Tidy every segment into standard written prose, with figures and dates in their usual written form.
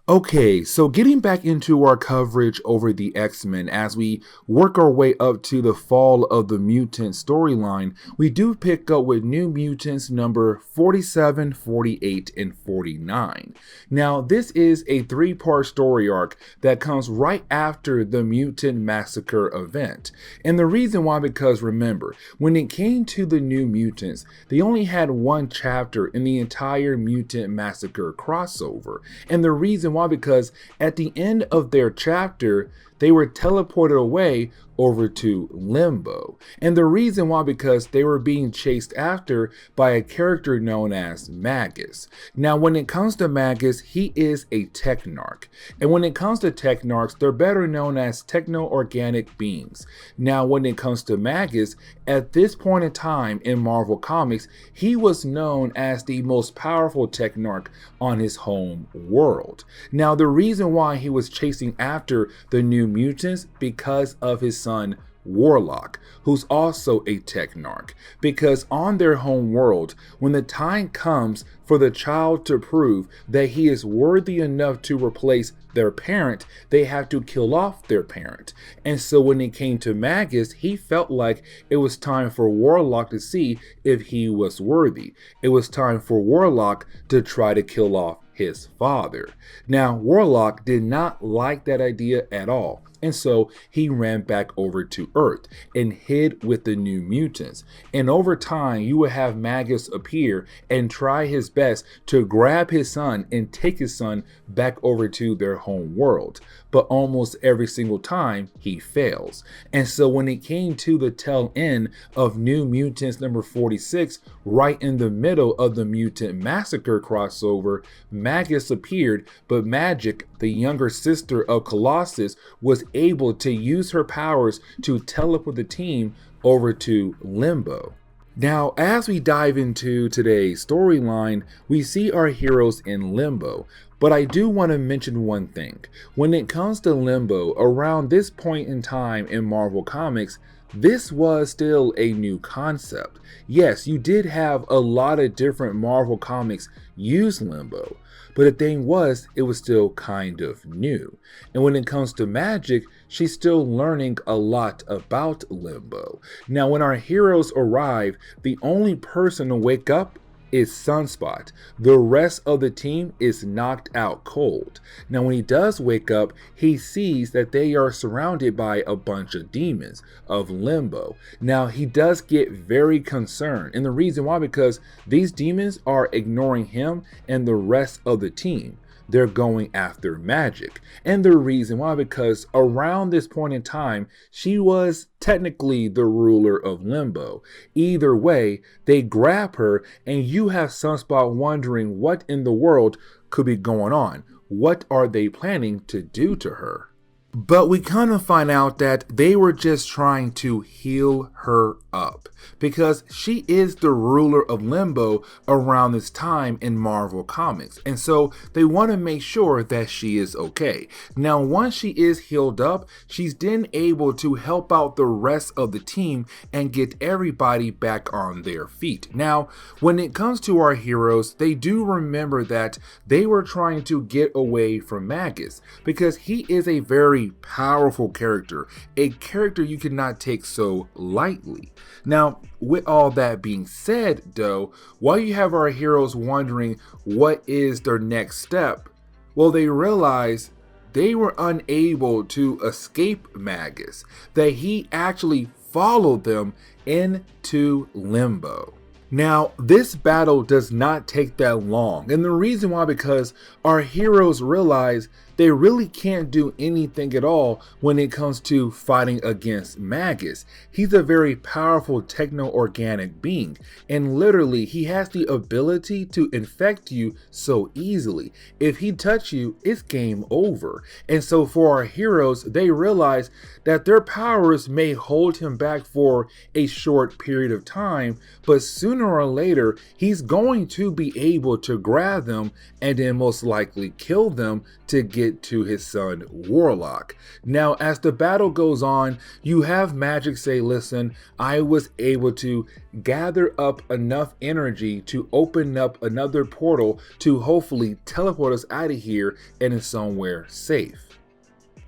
Okay, so getting back into our coverage over the X-Men as we work our way up to the Fall of the Mutants storyline, we do pick up with New Mutants number 47, 48, and 49. Now, this is a three-part story arc that comes right after the Mutant Massacre event. And the reason why, because remember, when it came to the New Mutants, they only had one chapter in the entire Mutant Massacre crossover. And the reason why, because at the end of their chapter, they were teleported away over to Limbo. And the reason why, because they were being chased after by a character known as Magus. Now, when it comes to Magus, he is a technarch. And when it comes to technarchs, they're better known as techno-organic beings. Now, when it comes to Magus, at this point in time in Marvel Comics, he was known as the most powerful technarch on his home world. Now, the reason why he was chasing after the New Mutants, because of his son Warlock, who's also a technarch, because on their home world, when the time comes for the child to prove that he is worthy enough to replace their parent, they have to kill off their parent. And so when it came to Magus, he felt like it was time for Warlock to see if he was worthy. It was time for Warlock to try to kill off his father. Now, Warlock did not like that idea at all. And so he ran back over to Earth and hid with the New Mutants. And over time, you would have Magus appear and try his best to grab his son and take his son back over to their home world. But almost every single time, he fails. And so when it came to the tail end of New Mutants number 46, right in the middle of the Mutant Massacre crossover, Magus appeared, but Magic, the younger sister of Colossus, was able to use her powers to teleport the team over to Limbo. Now, as we dive into today's storyline, we see our heroes in Limbo. But I do want to mention one thing. When it comes to Limbo, around this point in time in Marvel Comics, this was still a new concept. Yes, you did have a lot of different Marvel comics use Limbo, but the thing was, it was still kind of new. And when it comes to Magic, she's still learning a lot about Limbo. Now, when our heroes arrive, the only person to wake up is Sunspot. The rest of the team is knocked out cold. Now, when he does wake up, he sees that they are surrounded by a bunch of demons of Limbo. Now, he does get very concerned. And the reason why, because these demons are ignoring him and the rest of the team. They're going after Magic. And the reason why, because around this point in time, she was technically the ruler of Limbo. Either way, they grab her and you have Sunspot wondering what in the world could be going on. What are they planning to do to her? But we kind of find out that they were just trying to heal her up, because she is the ruler of Limbo around this time in Marvel Comics. And so they want to make sure that she is okay. Now, once she is healed up, she's then able to help out the rest of the team and get everybody back on their feet. Now, when it comes to our heroes, they do remember that they were trying to get away from Magus, because he is a very powerful character, a character you cannot take so lightly. Now, with all that being said, though, while you have our heroes wondering what is their next step, well, they realize they were unable to escape Magus, that he actually followed them into Limbo. Now, this battle does not take that long, and the reason why, because our heroes realize they really can't do anything at all when it comes to fighting against Magus. He's a very powerful techno-organic being, and literally he has the ability to infect you so easily. If he touches you, it's game over. And so for our heroes, they realize that their powers may hold him back for a short period of time, but sooner sooner or later, he's going to be able to grab them and then most likely kill them to get to his son Warlock. Now, as the battle goes on, you have Magic say, listen, I was able to gather up enough energy to open up another portal to hopefully teleport us out of here and in somewhere safe.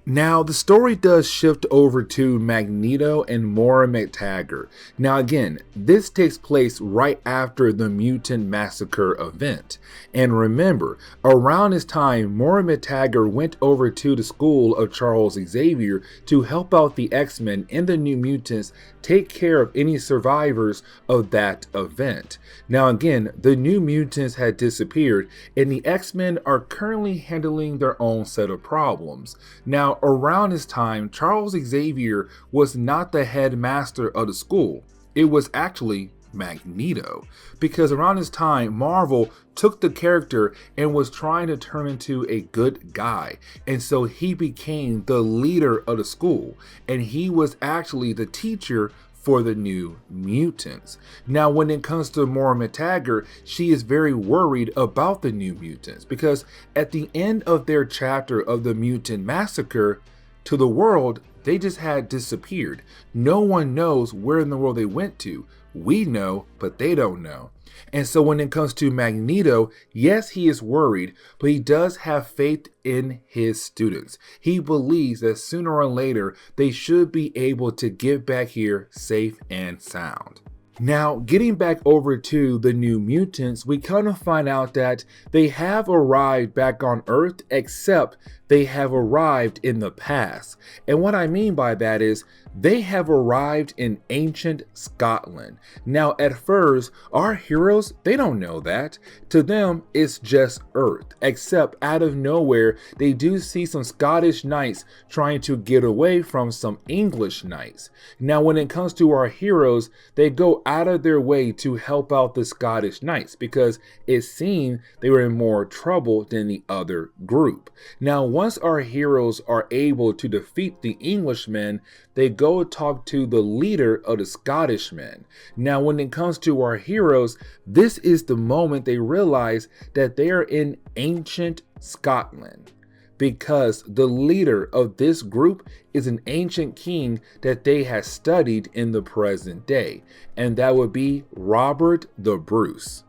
Now, the story does shift over to Magneto and Moira McTaggart. Now again, this takes place right after the Mutant Massacre event. And remember, around this time, Moira McTaggart went over to the school of Charles Xavier to help out the X-Men and the New Mutants take care of any survivors of that event. Now again, the New Mutants had disappeared and the X-Men are currently handling their own set of problems. Now, around this time, Charles Xavier was not the headmaster of the school. It was actually Magneto, because around this time, Marvel took the character and was trying to turn into a good guy. And so he became the leader of the school, and he was actually the teacher for the New Mutants. Now, when it comes to Moira McTaggart, she is very worried about the New Mutants because at the end of their chapter of the Mutant Massacre, to the world, they just had disappeared. No one knows where in the world they went to. We know, but they don't know. And so when it comes to Magneto, yes, he is worried, but he does have faith in his students. He believes that sooner or later, they should be able to get back here safe and sound. Now, getting back over to the New Mutants, we kind of find out that they have arrived back on Earth, except they have arrived in the past. And what I mean by that is they have arrived in ancient Scotland. Now, at first, our heroes, they don't know that. To them, it's just Earth, except out of nowhere, they do see some Scottish knights trying to get away from some English knights. Now, when it comes to our heroes, they go out of their way to help out the Scottish knights because it seemed they were in more trouble than the other group. Now, once our heroes are able to defeat the Englishmen, they go talk to the leader of the Scottish men. Now, when it comes to our heroes, this is the moment they realize that they are in ancient Scotland, because the leader of this group is an ancient king that they have studied in the present day, and that would be Robert the Bruce.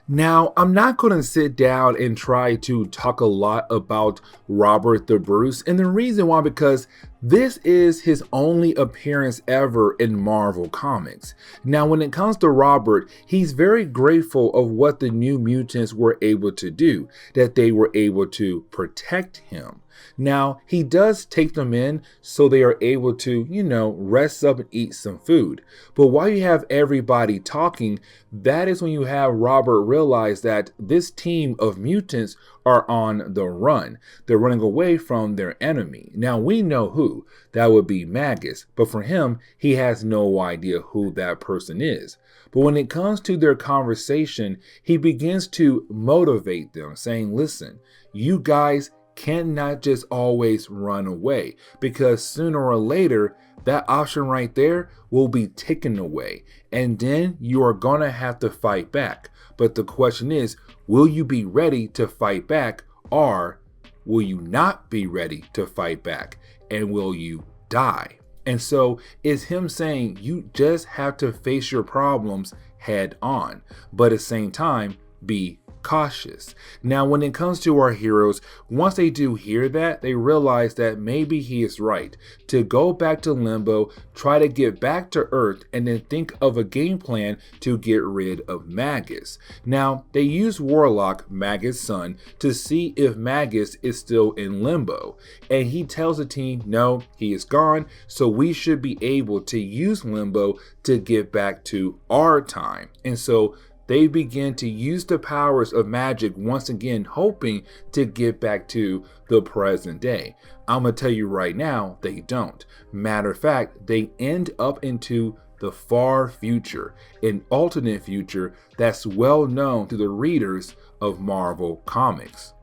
Now, I'm not going to sit down and try to talk a lot about Robert the Bruce, and the reason why, because this is his only appearance ever in Marvel Comics. Now, when it comes to Robert, he's very grateful of what the New Mutants were able to do, that they were able to protect him. Now, he does take them in so they are able to, rest up and eat some food. But while you have everybody talking, that is when you have Robert realize that this team of mutants are on the run. They're running away from their enemy. Now, we know who. That would be Magus. But for him, he has no idea who that person is. But when it comes to their conversation, he begins to motivate them, saying, listen, you guys cannot just always run away, because sooner or later that option right there will be taken away, and then you are gonna have to fight back. But the question is, will you be ready to fight back, or will you not be ready to fight back, and will you die? And so it's him saying you just have to face your problems head on, but at the same time be cautious. Now, when it comes to our heroes, once they do hear that, they realize that maybe he is right. To go back to Limbo, try to get back to Earth, and then think of a game plan to get rid of Magus. Now, they use Warlock, Magus' son, to see if Magus is still in Limbo. And he tells the team, no, he is gone, so we should be able to use Limbo to get back to our time. And so they begin to use the powers of magic once again, hoping to get back to the present day. I'm going to tell you right now, they don't. Matter of fact, they end up into the far future, an alternate future that's well known to the readers of Marvel Comics.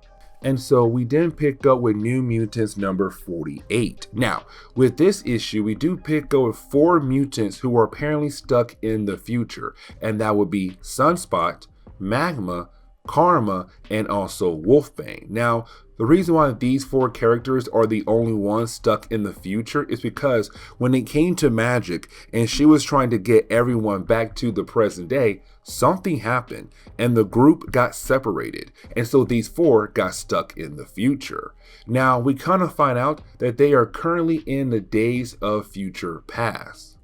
And so we then pick up with New Mutants number 48. Now, with this issue, we do pick up with 4 mutants who are apparently stuck in the future, and that would be Sunspot, Magma, Karma, and also Wolfbane. Now, the reason why these 4 characters are the only ones stuck in the future is because when it came to Magic and she was trying to get everyone back to the present day, something happened and the group got separated, and so these 4 got stuck in the future. Now we kind of find out that they are currently in the Days of Future Past.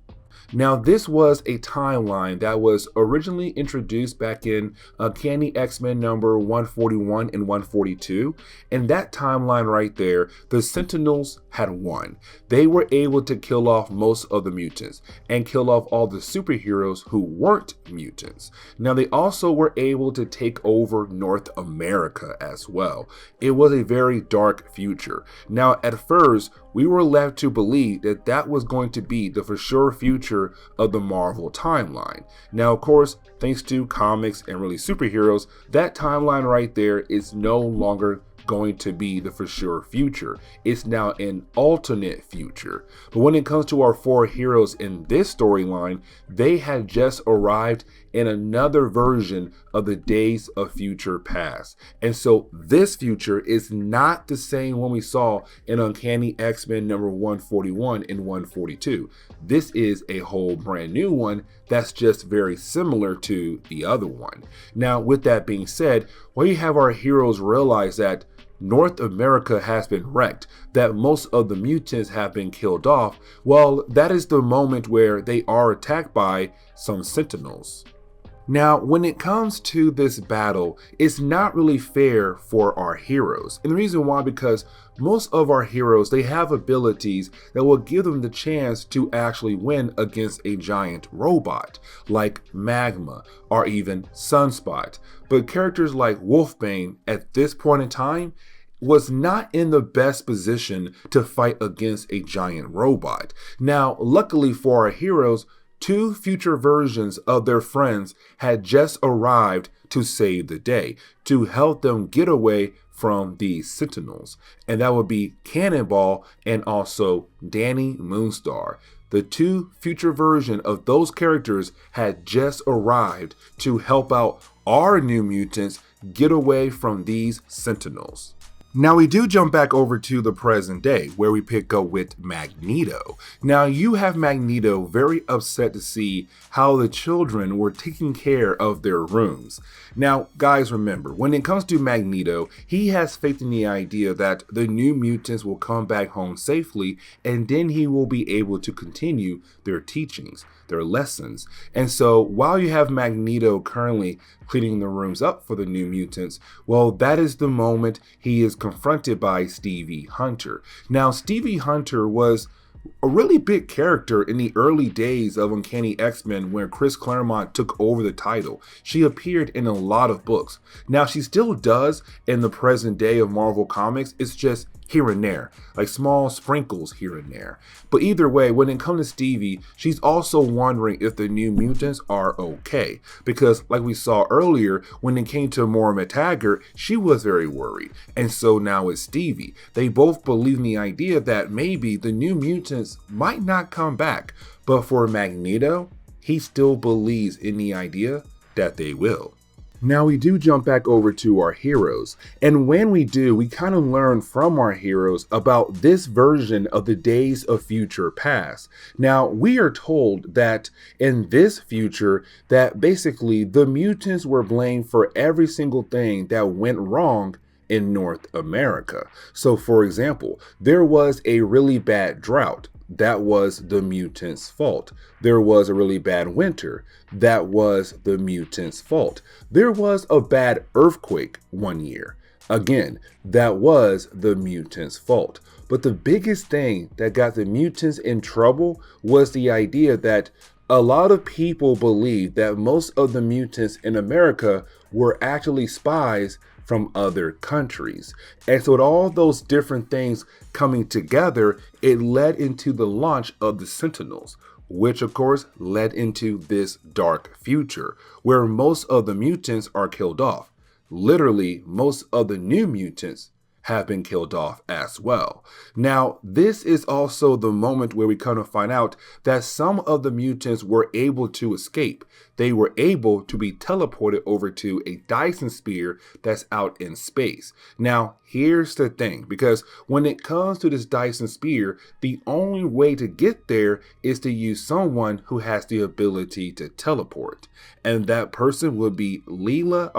Now, this was a timeline that was originally introduced back in Uncanny X-Men number 141 and 142. And that timeline right there, the Sentinels had won. They were able to kill off most of the mutants and kill off all the superheroes who weren't mutants. Now, they also were able to take over North America as well. It was a very dark future. Now, at first, we were led to believe that that was going to be the for sure future of the Marvel timeline. Now, of course, thanks to comics and really superheroes, that timeline right there is no longer going to be the for sure future. It's now an alternate future. But when it comes to our 4 heroes in this storyline, they had just arrived in another version of the Days of Future Past. And so this future is not the same one we saw in Uncanny X-Men number 141 and 142. This is a whole brand new one that's just very similar to the other one. Now, with that being said, when you have our heroes realize that North America has been wrecked, that most of the mutants have been killed off, well, that is the moment where they are attacked by some Sentinels. Now, when it comes to this battle, it's not really fair for our heroes. And the reason why, because most of our heroes, they have abilities that will give them the chance to actually win against a giant robot, like Magma or even Sunspot. But characters like Wolfbane, at this point in time, was not in the best position to fight against a giant robot. Now, luckily for our heroes, 2 future versions of their friends had just arrived to save the day, to help them get away from these Sentinels. And that would be Cannonball and also Danny Moonstar. The 2 future versions of those characters had just arrived to help out our New Mutants get away from these Sentinels. Now we do jump back over to the present day where we pick up with Magneto. Now you have Magneto very upset to see how the children were taking care of their rooms. Now guys, remember, when it comes to Magneto, he has faith in the idea that the New Mutants will come back home safely and then he will be able to continue their teachings, their lessons. And so while you have Magneto currently cleaning the rooms up for the New Mutants, well, that is the moment he is confronted by Stevie Hunter. Now, Stevie Hunter was a really big character in the early days of Uncanny X-Men when Chris Claremont took over the title. She appeared in a lot of books. Now, she still does in the present day of Marvel Comics. It's just here and there, like small sprinkles here and there. But either way, when it comes to Stevie, she's also wondering if the New Mutants are okay. Because like we saw earlier, when it came to Moira McTaggart, she was very worried. And so now it's Stevie. They both believe in the idea that maybe the New Mutants might not come back. But for Magneto, he still believes in the idea that they will. Now we do jump back over to our heroes, and when we do, we kind of learn from our heroes about this version of the Days of Future Past. Now we are told that in this future that basically the mutants were blamed for every single thing that went wrong in North America. So for example, there was a really bad drought. That was the mutants' fault. There was a really bad winter. That was the mutants' fault. There was a bad earthquake one year. Again, that was the mutants' fault. But the biggest thing that got the mutants in trouble was the idea that a lot of people believed that most of the mutants in America were actually spies from other countries. And so with all those different things coming together, it led into the launch of the Sentinels, which of course led into this dark future where most of the mutants are killed off. literally most of the New Mutants have been killed off as well. Now, this is also the moment where we kind of find out that some of the mutants were able to escape. They were able to be teleported over to a Dyson sphere that's out in space. Now, here's the thing, because when it comes to this Dyson sphere, the only way to get there is to use someone who has the ability to teleport. And that person would be Lila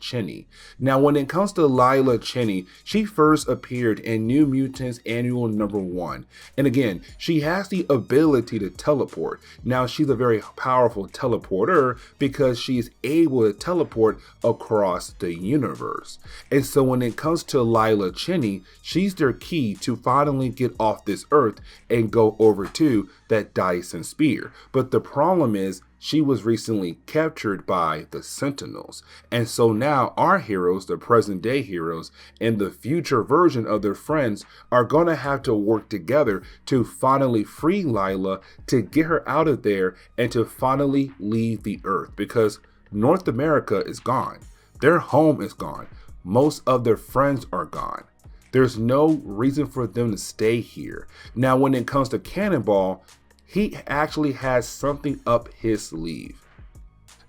Cheney. Now, when it comes to Lila Cheney, she first appeared in New Mutants Annual number 1. And again, she has the ability to teleport. Now, she's a very powerful teleporter because she is able to teleport across the universe. And so when it comes to Lila Cheney, she's their key to finally get off this earth and go over to that Dyson sphere. But the problem is, she was recently captured by the Sentinels. And so now our heroes, the present day heroes, and the future version of their friends are going to have to work together to finally free Lila, to get her out of there, and to finally leave the earth, because North America is gone. Their home is gone. Most of their friends are gone. There's no reason for them to stay here. Now, when it comes to Cannonball, he actually has something up his sleeve.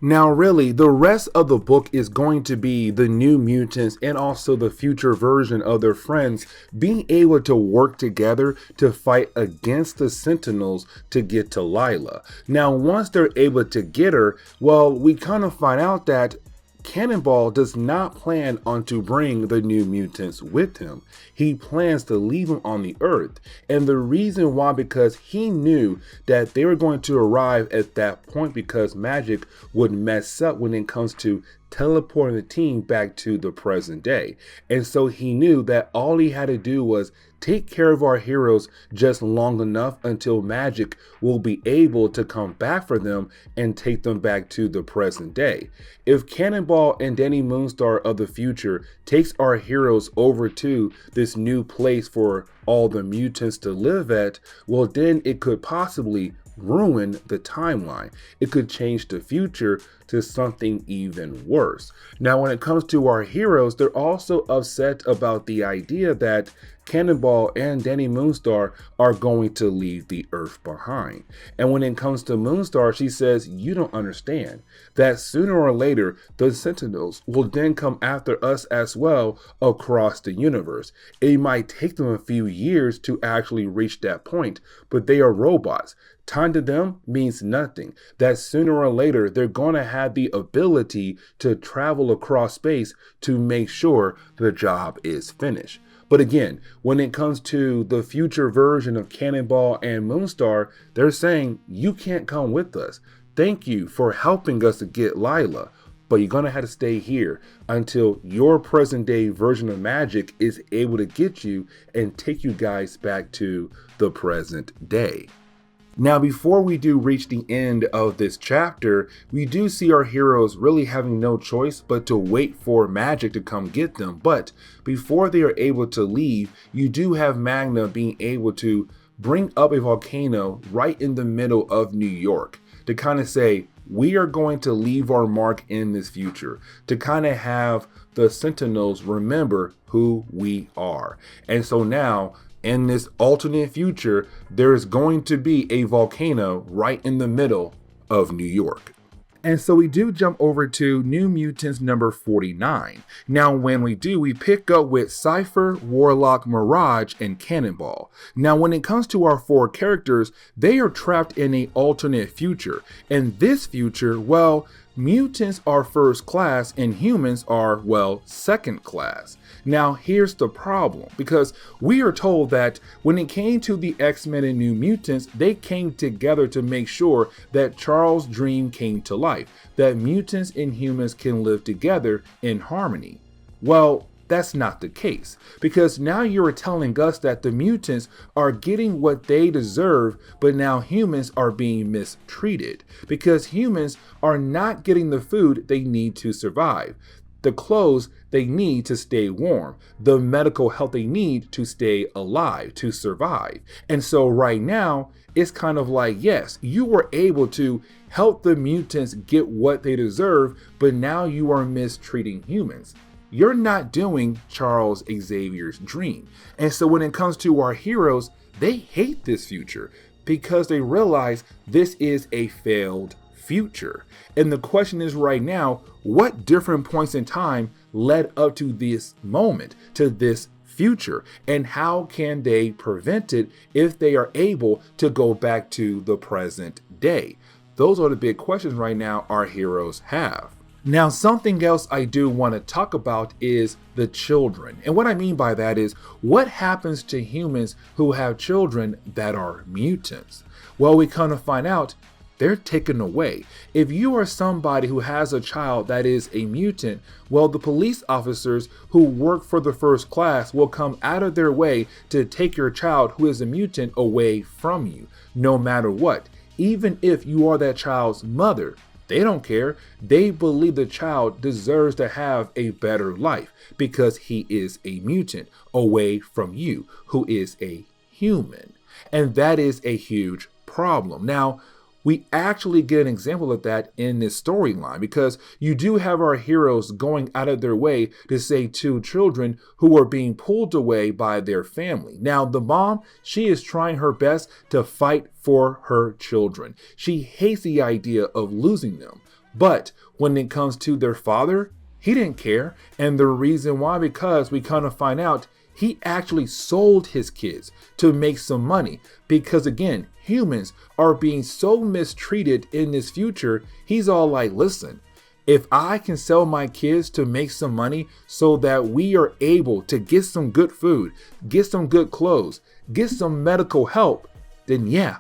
Now, really, the rest of the book is going to be the New Mutants and also the future version of their friends being able to work together to fight against the Sentinels to get to Lila. Now, once they're able to get her, well, we kind of find out that Cannonball does not plan on to bring the New Mutants with him. He plans to leave them on the earth. And the reason why, because he knew that they were going to arrive at that point because magic would mess up when it comes to teleporting the team back to the present day. And so he knew that all he had to do was take care of our heroes just long enough until magic will be able to come back for them and take them back to the present day. If Cannonball and Danny Moonstar of the future takes our heroes over to this new place for all the mutants to live at, well, then it could possibly ruin the timeline. It could change the future to something even worse. Now, when it comes to our heroes, they're also upset about the idea that Cannonball and Danny Moonstar are going to leave the Earth behind. And when it comes to Moonstar, she says, you don't understand that sooner or later, the Sentinels will then come after us as well across the universe. It might take them a few years to actually reach that point, but they are robots. Time to them means nothing. That sooner or later, they're going to have the ability to travel across space to make sure the job is finished. But again, when it comes to the future version of Cannonball and Moonstar, they're saying, you can't come with us. Thank you for helping us to get Lila, but you're going to have to stay here until your present day version of magic is able to get you and take you guys back to the present day. Now, before we do reach the end of this chapter, we do see our heroes really having no choice but to wait for magic to come get them. But before they are able to leave, you do have Magna being able to bring up a volcano right in the middle of New York to kind of say, we are going to leave our mark in this future, to kind of have the Sentinels remember who we are. And so now, in this alternate future, there is going to be a volcano right in the middle of New York. And so we do jump over to New Mutants number 49. Now, when we do, we pick up with Cypher, Warlock, Mirage, and Cannonball. Now, when it comes to our four characters, they are trapped in an alternate future. And this future, well, mutants are first class and humans are, well, second class. Now, here's the problem, because we are told that when it came to the X-Men and New Mutants, they came together to make sure that Charles' dream came to life, that mutants and humans can live together in harmony. Well, that's not the case, because now you're telling us that the mutants are getting what they deserve, but now humans are being mistreated, because humans are not getting the food they need to survive. the clothes they need to stay warm, the medical help they need to stay alive, to survive. And so right now, it's kind of like, yes, you were able to help the mutants get what they deserve, but now you are mistreating humans. You're not doing Charles Xavier's dream. And so when it comes to our heroes, they hate this future because they realize this is a failed future. And the question is right now, what different points in time led up to this moment, to this future, and how can they prevent it if they are able to go back to the present day? Those are the big questions right now our heroes have. Now, something else I do want to talk about is the children. And what I mean by that is, what happens to humans who have children that are mutants? Well, we kind of find out they're taken away. If you are somebody who has a child that is a mutant, well, the police officers who work for the first class will come out of their way to take your child who is a mutant away from you, no matter what. Even if you are that child's mother, they don't care. They believe the child deserves to have a better life because he is a mutant away from you, who is a human. And that is a huge problem. Now, we actually get an example of that in this storyline because you do have our heroes going out of their way to save two children who are being pulled away by their family. Now, the mom, she is trying her best to fight for her children. She hates the idea of losing them. But when it comes to their father, he didn't care. And the reason why, because we kind of find out he actually sold his kids to make some money because, again, humans are being so mistreated in this future. He's all like, listen, if I can sell my kids to make some money so that we are able to get some good food, get some good clothes, get some medical help, then yeah,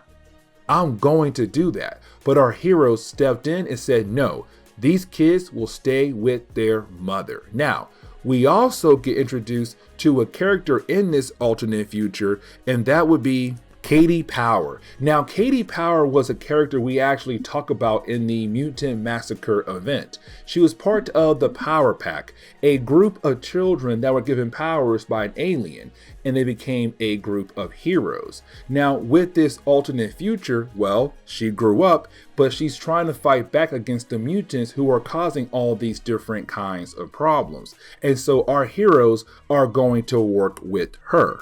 I'm going to do that. But our heroes stepped in and said, no, these kids will stay with their mother. Now, we also get introduced to a character in this alternate future, and that would be Katie Power. Now, Katie Power was a character we actually talk about in the Mutant Massacre event. She was part of the Power Pack, a group of children that were given powers by an alien, and they became a group of heroes. Now, with this alternate future, well, she grew up, but she's trying to fight back against the mutants who are causing all these different kinds of problems. And so our heroes are going to work with her.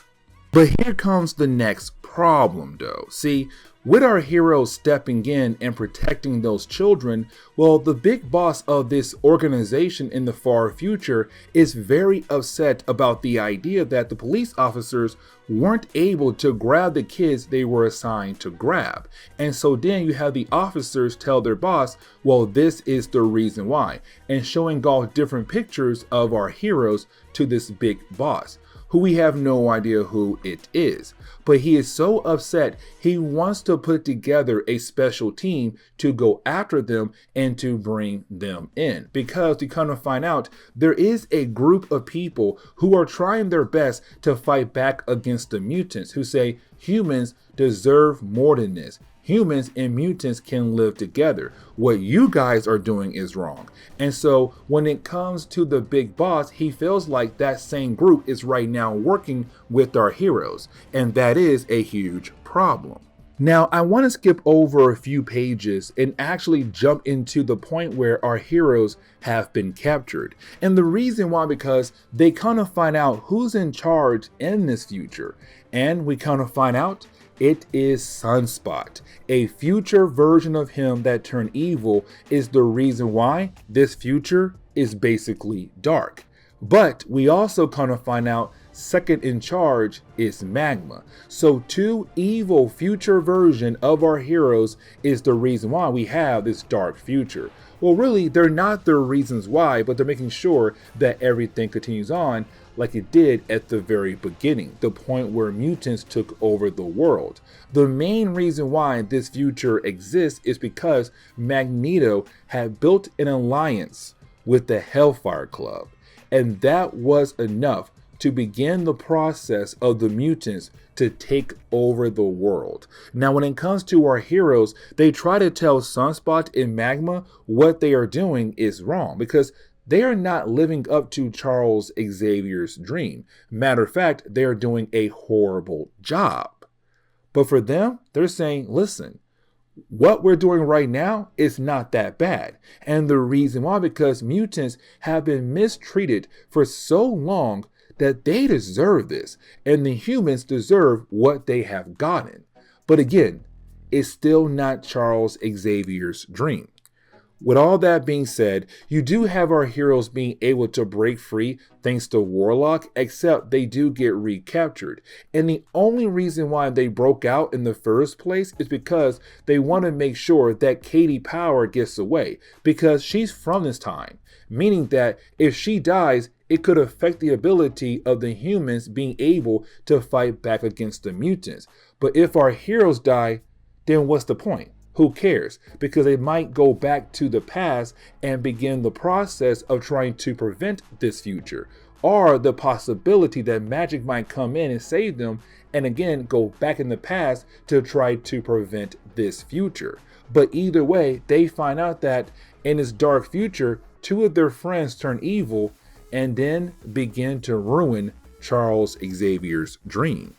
But here comes the next problem though. See, with our heroes stepping in and protecting those children, well, the big boss of this organization in the far future is very upset about the idea that the police officers weren't able to grab the kids they were assigned to grab. And so then you have the officers tell their boss, well, this is the reason why, and showing off different pictures of our heroes to this big boss, who we have no idea who it is. But he is so upset, he wants to put together a special team to go after them and to bring them in. Because to kind of find out, there is a group of people who are trying their best to fight back against the mutants, who say humans deserve more than this. Humans and mutants can live together. What you guys are doing is wrong. And so when it comes to the big boss, he feels like that same group is right now working with our heroes. And that is a huge problem. Now, I want to skip over a few pages and actually jump into the point where our heroes have been captured. And the reason why, because they kind of find out who's in charge in this future. And we kind of find out it is Sunspot. A future version of him that turned evil is the reason why this future is basically dark. But we also kind of find out second in charge is Magma. So two evil future version of our heroes is the reason why we have this dark future. Well, really, they're not the reasons why, but they're making sure that everything continues on like it did at the very beginning, the point where mutants took over the world. The main reason why this future exists is because Magneto had built an alliance with the Hellfire Club, and that was enough to begin the process of the mutants to take over the world. Now, when it comes to our heroes, they try to tell Sunspot and Magma what they are doing is wrong, because they are not living up to Charles Xavier's dream. Matter of fact, they are doing a horrible job. But for them, they're saying, listen, what we're doing right now is not that bad. And the reason why, because mutants have been mistreated for so long that they deserve this. And the humans deserve what they have gotten. But again, it's still not Charles Xavier's dream. With all that being said, you do have our heroes being able to break free thanks to Warlock, except they do get recaptured. And the only reason why they broke out in the first place is because they want to make sure that Katie Power gets away, because she's from this time, meaning that if she dies, it could affect the ability of the humans being able to fight back against the mutants. But if our heroes die, then what's the point? Who cares? Because they might go back to the past and begin the process of trying to prevent this future. Or the possibility that magic might come in and save them and again go back in the past to try to prevent this future. But either way, they find out that in this dark future, two of their friends turn evil and then begin to ruin Charles Xavier's dream.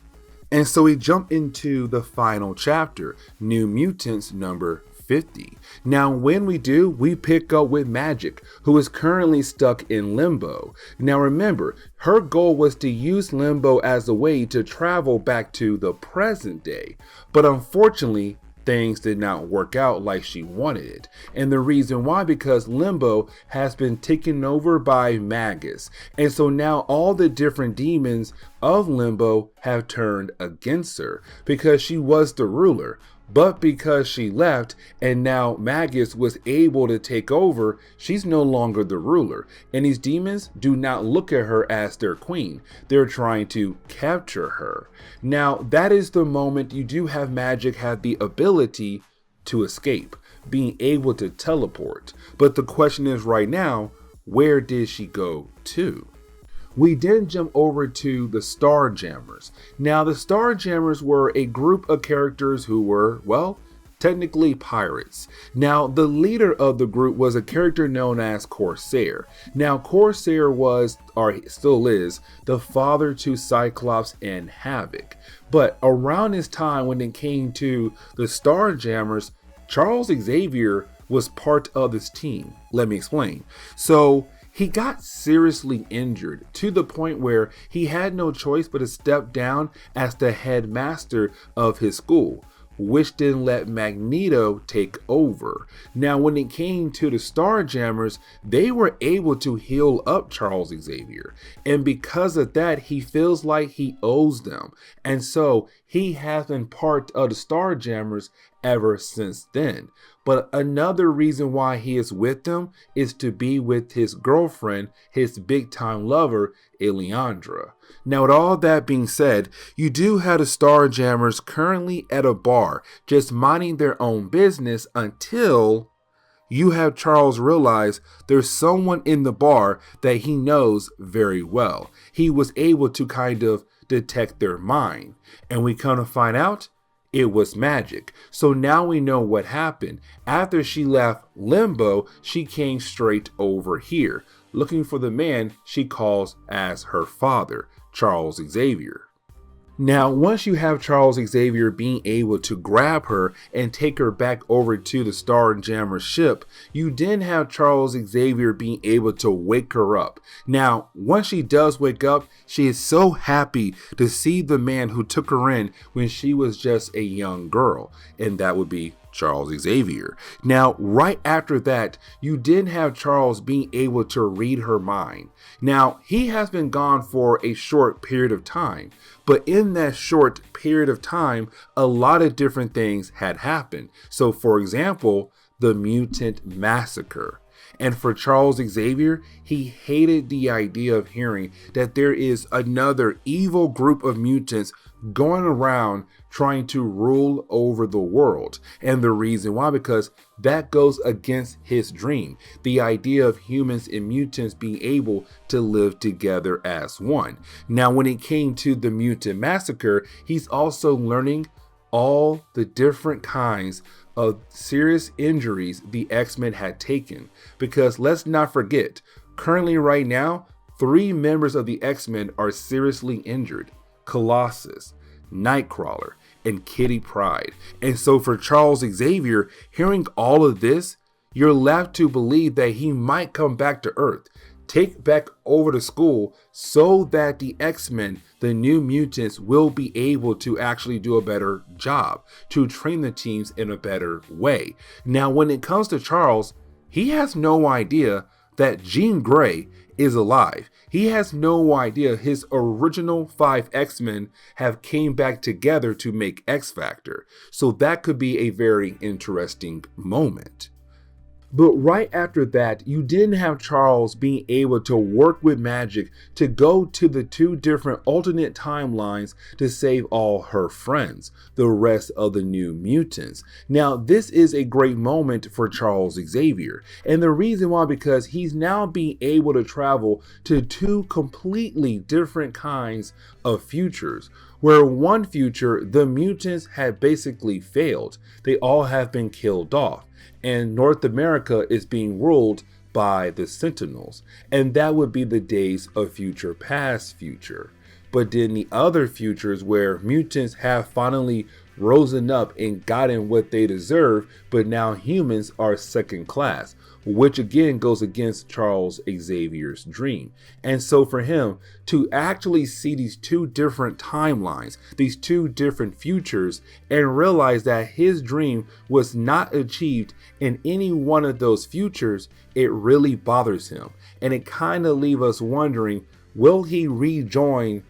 And so we jump into the final chapter, New Mutants number 50. Now, when we do, we pick up with Magik, who is currently stuck in Limbo. Now, remember, her goal was to use Limbo as a way to travel back to the present day. But unfortunately, things did not work out like she wanted it. And the reason why, because Limbo has been taken over by Magus. And so now all the different demons of Limbo have turned against her because she was the ruler. But because she left and now Magus was able to take over, she's no longer the ruler. And these demons do not look at her as their queen. They're trying to capture her. Now, that is the moment you do have Magik have the ability to escape, being able to teleport. But the question is right now, where did she go to? We then jump over to the Starjammers. Now, the Starjammers were a group of characters who were, well, technically pirates. Now, the leader of the group was a character known as Corsair. Now, Corsair was, or still is, the father to Cyclops and Havoc. But around this time when it came to the Starjammers, Charles Xavier was part of this team. Let me explain. So, he got seriously injured to the point where he had no choice but to step down as the headmaster of his school, which didn't let Magneto take over. Now, when it came to the Starjammers, they were able to heal up Charles Xavier. And because of that, he feels like he owes them. And so he has been part of the Starjammers ever since then. But another reason why he is with them is to be with his girlfriend, his big time lover, Eleandra. Now, with all that being said, you do have the Starjammers currently at a bar, just minding their own business until you have Charles realize there's someone in the bar that he knows very well. He was able to kind of detect their mind. And we come to find out, it was Magik. So now we know what happened. After she left Limbo, she came straight over here, looking for the man she calls as her father, Charles Xavier. Now, once you have Charles Xavier being able to grab her and take her back over to the Starjammer ship, you then have Charles Xavier being able to wake her up. Now, once she does wake up, she is so happy to see the man who took her in when she was just a young girl, and that would be Charles Xavier. Now, right after that, you did have Charles being able to read her mind. Now, he has been gone for a short period of time, but in that short period of time, a lot of different things had happened. So, for example, the mutant massacre. And for Charles Xavier, he hated the idea of hearing that there is another evil group of mutants going around trying to rule over the world. And the reason why, because that goes against his dream. The idea of humans and mutants being able to live together as one. Now, when it came to the mutant massacre, he's also learning all the different kinds of serious injuries the X-Men had taken. Because let's not forget, Currently right now, 3 members of the X-Men are seriously injured: Colossus, Nightcrawler, and Kitty Pryde. And so for Charles Xavier, hearing all of this, you're left to believe that he might come back to Earth, take back over to school, so that the X-Men, the New Mutants, will be able to actually do a better job, to train the teams in a better way. Now, when it comes to Charles, he has no idea that Jean Grey is alive. He has no idea his original 5 X-Men have came back together to make X-Factor. So that could be a very interesting moment. But right after that, you didn't have Charles being able to work with magic to go to the 2 different alternate timelines to save all her friends, the rest of the New Mutants. Now, this is a great moment for Charles Xavier. And the reason why, because he's now being able to travel to 2 completely different kinds of futures. Where one future, the mutants had basically failed. They all have been killed off. And North America is being ruled by the Sentinels. And that would be the days of future past future. But then the other futures where mutants have finally risen up and gotten what they deserve, but now humans are second class, which again goes against Charles Xavier's dream. And so for him to actually see these 2 different timelines, these 2 different futures, and realize that his dream was not achieved in any one of those futures, it really bothers him. And it kind of leaves us wondering, will he rejoin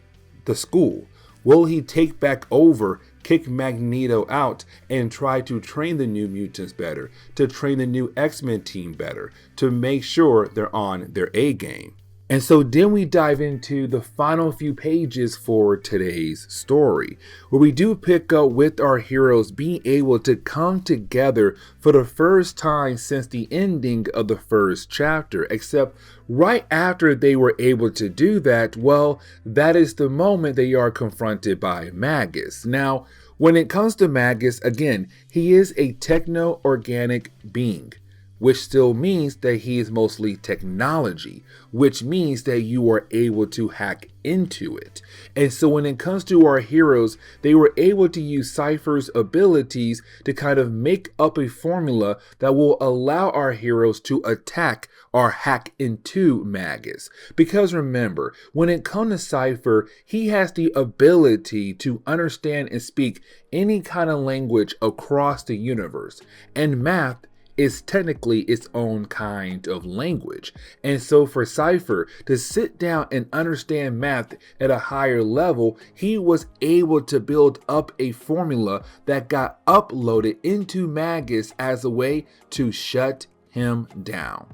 the school? Will he take back over, kick Magneto out, and try to train the New Mutants better, to train the new X-Men team better, to make sure they're on their A game? And so then we dive into the final few pages for today's story, where we do pick up with our heroes being able to come together for the first time since the ending of the first chapter, except right after they were able to do that, well, that is the moment they are confronted by Magus. Now, when it comes to Magus, again, he is a techno-organic being, which still means that he is mostly technology, which means that you are able to hack into it. And so when it comes to our heroes, they were able to use Cypher's abilities to kind of make up a formula that will allow our heroes to attack or hack into Magus. Because remember, when it comes to Cypher, he has the ability to understand and speak any kind of language across the universe. And math is technically its own kind of language. And so for Cypher to sit down and understand math at a higher level, he was able to build up a formula that got uploaded into Magus as a way to shut him down.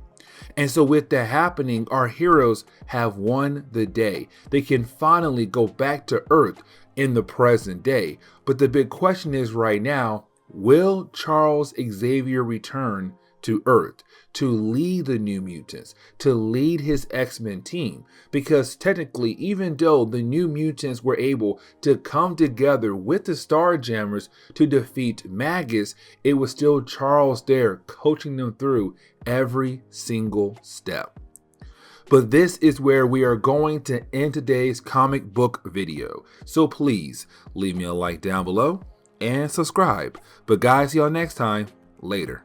And so with that happening, our heroes have won the day. They can finally go back to Earth in the present day. But the big question is right now, will Charles Xavier return to Earth to lead the New Mutants, to lead his X-Men team? Because technically, even though the New Mutants were able to come together with the Starjammers to defeat Magus, it was still Charles there coaching them through every single step. But this is where we are going to end today's comic book video. So please leave me a like down below and subscribe. But guys, see y'all next time. Later.